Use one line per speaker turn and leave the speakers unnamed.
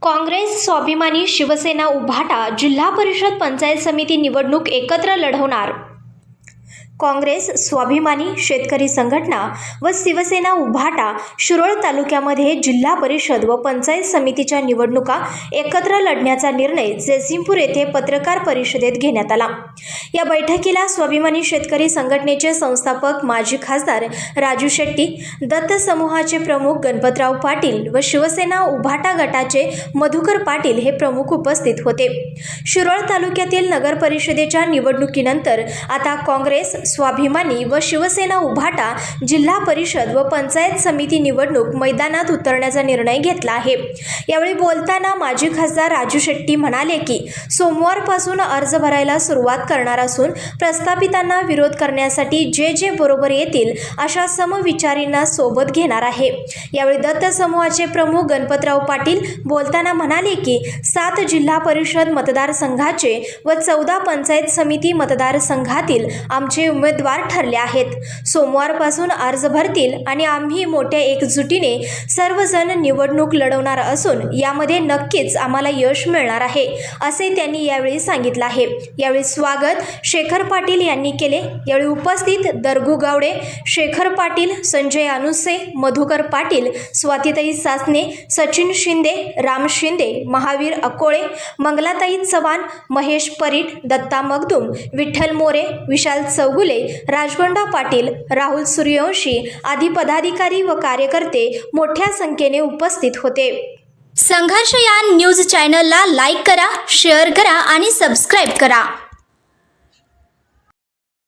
काँग्रेस, स्वाभिमानी, शिवसेना, उभाटा जिल्हा परिषद पंचायत समिती निवडणूक एकत्र लढवणार. काँग्रेस, स्वाभिमानी, शेतकरी संघटना व शिवसेना उभाटा शिरोळ तालुक्यामध्ये जिल्हा परिषद व पंचायत समितीच्या निवडणुका एकत्र लढण्याचा निर्णय जयसिंगपूर येथे पत्रकार परिषदेत घेण्यात आला. या बैठकीला स्वाभिमानी शेतकरी संघटनेचे संस्थापक माजी खासदार राजू शेट्टी, दत्त समूहाचे प्रमुख गणपतराव पाटील व शिवसेना उभाटा गटाचे मधुकर पाटील हे प्रमुख उपस्थित होते. शिरोळ तालुक्यातील नगर परिषदेच्या निवडणुकीनंतर आता काँग्रेस, स्वाभिमानी व शिवसेना उभाटा जिल्हा परिषद व पंचायत समिती निवडणूक मैदानात उतरण्याचा निर्णय घेतला आहे. यावेळी बोलताना माजी खासदार राजू शेट्टी म्हणाले की सोमवारपासून अर्ज भरायला सुरुवात करणार असून प्रस्थापितांना विरोध करण्यासाठी जे बरोबर येतील अशा समविचारींना सोबत घेणार आहे. यावेळी दत्त समूहाचे प्रमुख गणपतराव पाटील बोलताना म्हणाले की 7 जिल्हा परिषद मतदारसंघाचे व 14 पंचायत समिती मतदारसंघातील आमचे उमेदवार ठरले आहेत. सोमवारपासून अर्ज भरतील आणि आम्ही मोठ्या एकजुटीने सर्वजण निवडणूक लढवणार असून यामध्ये नक्कीच आम्हाला यश मिळणार आहे असे त्यांनी यावेळी सांगितले आहे. यावेळी स्वागत शेखर पाटील यांनी केले. यावेळी उपस्थित दरगू गावडे, शेखर पाटील, संजय अनुसे, मधुकर पाटील, स्वातीताई सासने, सचिन शिंदे, राम शिंदे, महावीर अकोळे, मंगलाताई चव्हाण, महेश परीट, दत्ता मगदूम, विठ्ठल मोरे, विशाल चौगुले, राजगोंडा पाटील, राहुल सूर्यवंशी आदी पदाधिकारी व कार्यकर्ते मोठ्या संख्येने उपस्थित होते.
संघर्ष या न्यूज चॅनलला लाईक करा, शेअर करा आणि सबस्क्राईब करा.